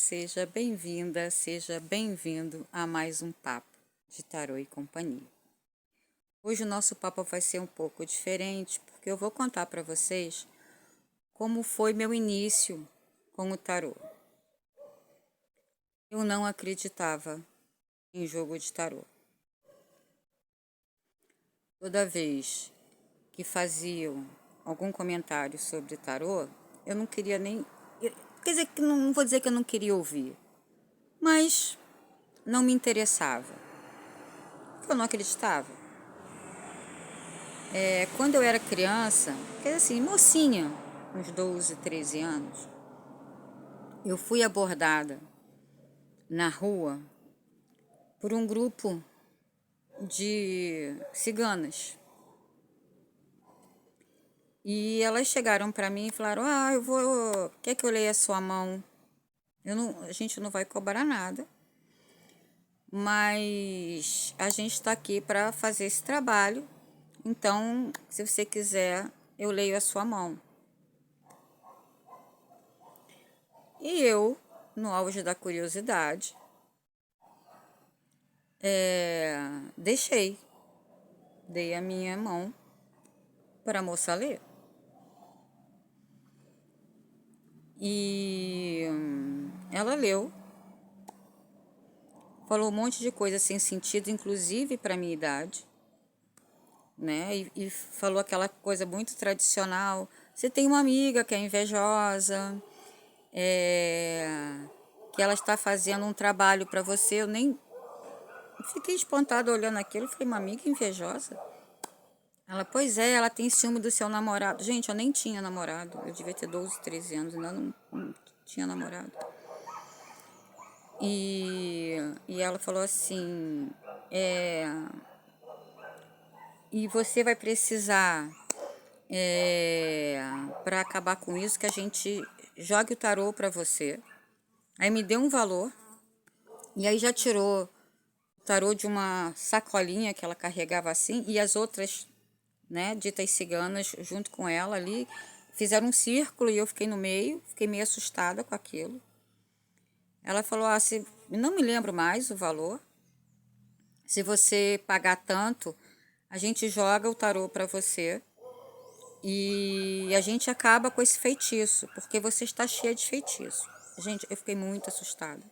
seja bem-vinda, seja bem-vindo a mais um papo de tarô e companhia. Hoje o nosso papo vai ser um pouco diferente, porque eu vou contar para vocês como foi meu início com o tarô. Eu não acreditava em jogo de tarô. Toda vez que faziam algum comentário sobre tarô, eu não queria nem... Quer dizer, que não vou dizer que eu não queria ouvir, mas não me interessava. Eu não acreditava. Quando eu era criança, quer dizer assim, mocinha, uns 12, 13 anos, eu fui abordada na rua por um grupo de ciganas. E elas chegaram para mim e falaram: quer que eu leia a sua mão? A gente não vai cobrar nada, mas a gente está aqui para fazer esse trabalho. Então, se você quiser, eu leio a sua mão. E eu, no auge da curiosidade, dei a minha mão para a moça ler. E ela leu, falou um monte de coisa sem sentido, inclusive para minha idade, né? E falou aquela coisa muito tradicional: você tem uma amiga que é invejosa, que ela está fazendo um trabalho para você. Eu nem fiquei espantada olhando aquilo, falei: uma amiga invejosa? Ela: pois é, ela tem ciúme do seu namorado. Gente, eu nem tinha namorado, eu devia ter 12, 13 anos, ainda não tinha namorado. E ela falou assim: e você vai precisar, para acabar com isso, que a gente jogue o tarô para você. Aí me deu um valor, e aí já tirou o tarô de uma sacolinha que ela carregava assim, e as outras, né, ditas ciganas, junto com ela ali, fizeram um círculo e eu fiquei no meio, fiquei meio assustada com aquilo. Ela falou: não me lembro mais o valor. Se você pagar tanto, a gente joga o tarô para você e a gente acaba com esse feitiço, porque você está cheia de feitiço. Gente, eu fiquei muito assustada.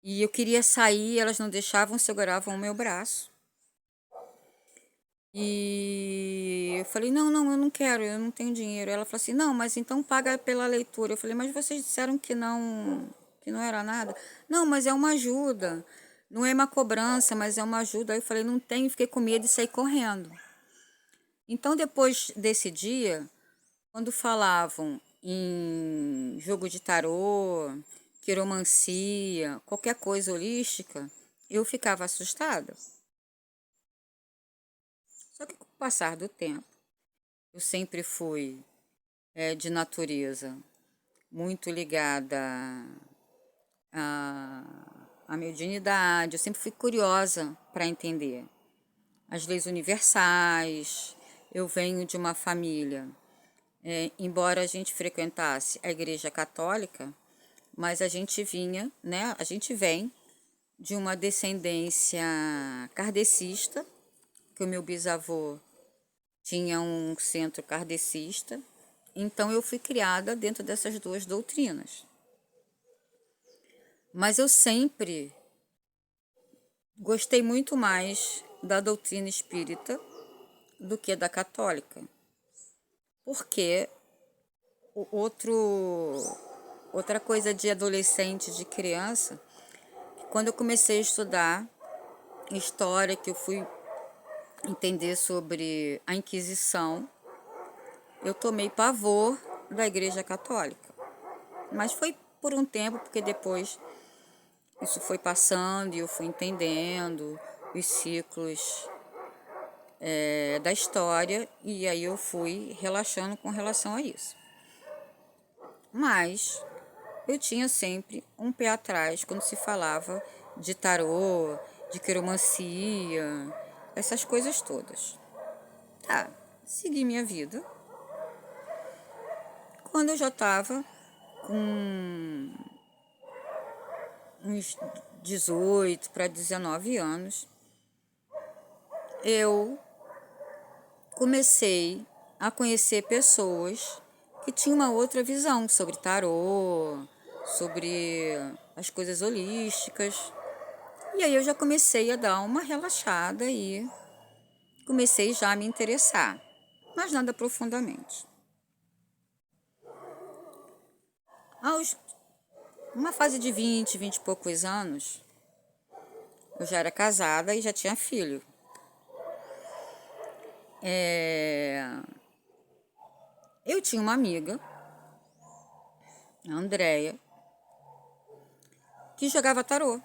E eu queria sair, elas não deixavam, seguravam o meu braço. E eu falei: não, eu não quero, eu não tenho dinheiro. Ela falou assim: não, mas então paga pela leitura. Eu falei: mas vocês disseram que não era nada. Não, mas é uma ajuda. Não é uma cobrança, mas é uma ajuda. Aí eu falei: não tenho, fiquei com medo e saí correndo. Então, depois desse dia, quando falavam em jogo de tarô, quiromancia, qualquer coisa holística, eu ficava assustada. Só que com o passar do tempo, eu sempre fui de natureza muito ligada à mediunidade. Eu sempre fui curiosa para entender as leis universais. Eu venho de uma família, embora a gente frequentasse a Igreja Católica, mas a gente vinha, né? A gente vem de uma descendência kardecista, que o meu bisavô tinha um centro kardecista. Então eu fui criada dentro dessas duas doutrinas. Mas eu sempre gostei muito mais da doutrina espírita do que da católica. Porque outra coisa de adolescente, de criança, quando eu comecei a estudar história, que eu fui entender sobre a Inquisição, eu tomei pavor da Igreja Católica. Mas foi por um tempo, porque depois isso foi passando e eu fui entendendo os ciclos da história, e aí eu fui relaxando com relação a isso. Mas eu tinha sempre um pé atrás quando se falava de tarô, de quiromancia, essas coisas todas. Tá, segui minha vida. Quando eu já estava com uns 18 para 19 anos, eu comecei a conhecer pessoas que tinham uma outra visão sobre tarô, sobre as coisas holísticas. E aí eu já comecei a dar uma relaxada e comecei já a me interessar, mas nada profundamente. Aos uma fase de 20 e poucos anos, eu já era casada e já tinha filho. Eu tinha uma amiga, a Andréia, que jogava tarô.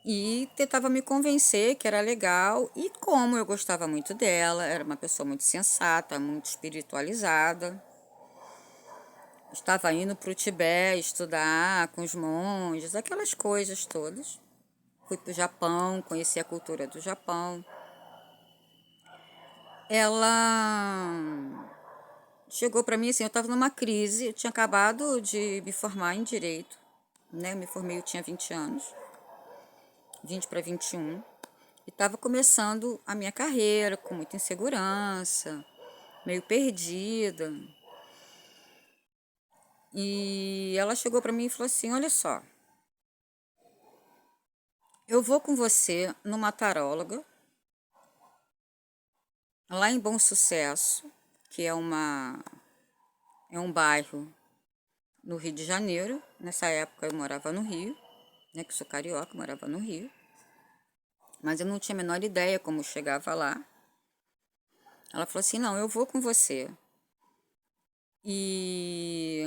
E tentava me convencer que era legal. E como eu gostava muito dela, era uma pessoa muito sensata, muito espiritualizada. Estava indo para o Tibete estudar com os monges, aquelas coisas todas. Fui para o Japão, conheci a cultura do Japão. Ela chegou para mim assim, eu estava numa crise, eu tinha acabado de me formar em Direito, né? Eu me formei, eu tinha 20 anos, 20 para 21, e estava começando a minha carreira com muita insegurança, meio perdida. E ela chegou para mim e falou assim, olha só, eu vou com você numa taróloga, lá em Bom Sucesso, que é um bairro no Rio de Janeiro. Nessa época eu morava no Rio, né, que sou carioca, morava no Rio. Mas eu não tinha a menor ideia como chegava lá. Ela falou assim, não, eu vou com você. E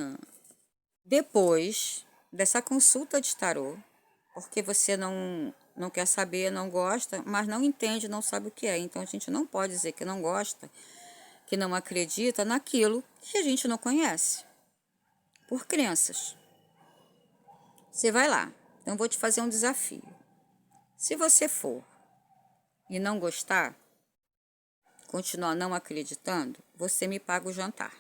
depois dessa consulta de tarô, porque você não quer saber, não gosta, mas não entende, não sabe o que é. Então a gente não pode dizer que não gosta, que não acredita naquilo que a gente não conhece, por crenças. Você vai lá. Então eu vou te fazer um desafio. Se você for e não gostar, continuar não acreditando, você me paga o jantar.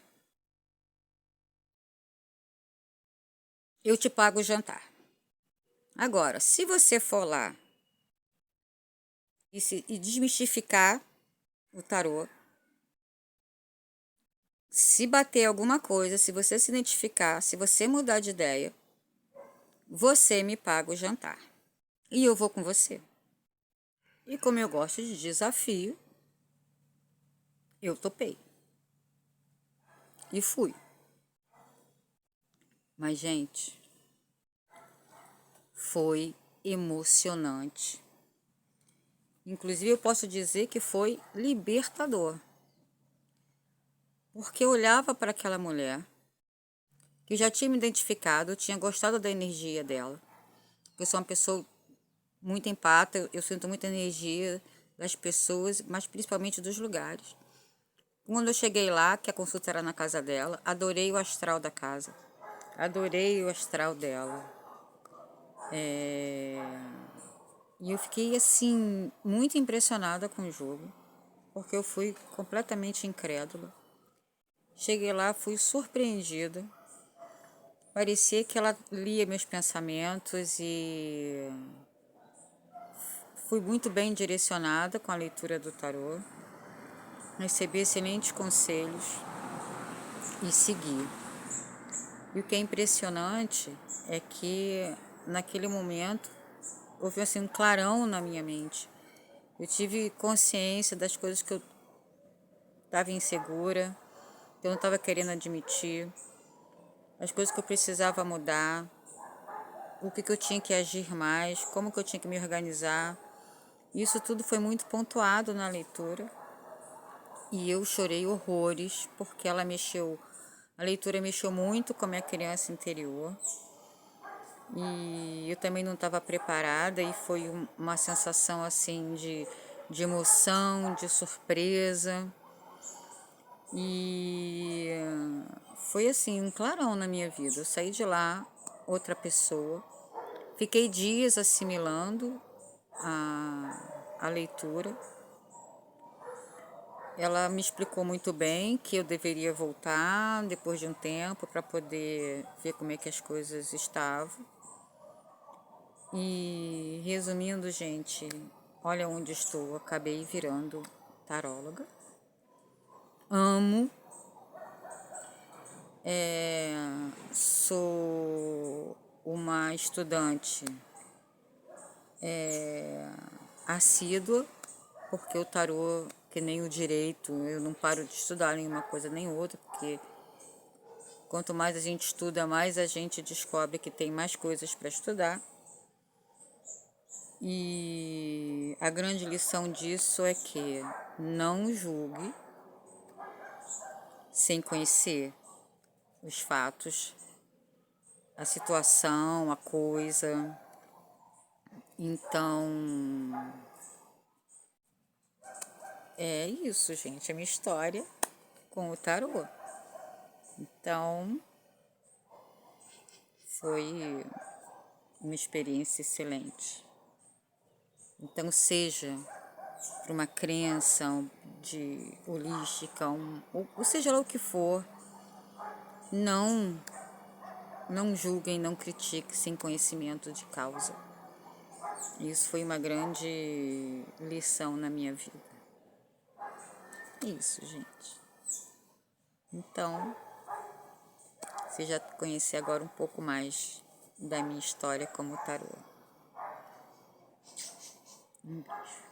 Eu te pago o jantar. Agora, se você for lá e desmistificar o tarô, se bater alguma coisa, se você se identificar, se você mudar de ideia, você me paga o jantar. E eu vou com você. E como eu gosto de desafio, eu topei. E fui. Mas, gente, foi emocionante. Inclusive, eu posso dizer que foi libertador. Porque eu olhava para aquela mulher, que eu já tinha me identificado, eu tinha gostado da energia dela. Eu sou uma pessoa muito empática, eu sinto muita energia das pessoas, mas principalmente dos lugares. Quando eu cheguei lá, que a consulta era na casa dela, adorei o astral da casa. Adorei o astral dela. E eu fiquei, assim, muito impressionada com o jogo, porque eu fui completamente incrédula. Cheguei lá, fui surpreendida. Parecia que ela lia meus pensamentos e fui muito bem direcionada com a leitura do tarô. Recebi excelentes conselhos e segui. E o que é impressionante é que naquele momento houve assim um clarão na minha mente. Eu tive consciência das coisas que eu estava insegura, que eu não estava querendo admitir, as coisas que eu precisava mudar, o que eu tinha que agir mais, como que eu tinha que me organizar. Isso tudo foi muito pontuado na leitura e eu chorei horrores porque a leitura mexeu muito com a minha criança interior e eu também não estava preparada e foi uma sensação assim de emoção, de surpresa e foi assim um clarão na minha vida. Eu saí de lá outra pessoa, fiquei dias assimilando a leitura. ela me explicou muito bem que eu deveria voltar depois de um tempo para poder ver como é que as coisas estavam. E resumindo, gente, olha onde estou. Acabei virando taróloga. Amo. Sou uma estudante assídua, porque o tarô, que nem o direito, eu não paro de estudar nenhuma coisa nem outra, porque quanto mais a gente estuda, mais a gente descobre que tem mais coisas para estudar. E a grande lição disso é que não julgue sem conhecer os fatos, a situação, a coisa. Então, é isso, gente, a minha história com o tarô. Então, foi uma experiência excelente. Então, seja para uma crença de holística, ou seja lá o que for, não julguem, não critiquem sem conhecimento de causa. Isso foi uma grande lição na minha vida. Isso, gente. Então, você já conhece agora um pouco mais da minha história como tarô. Um beijo.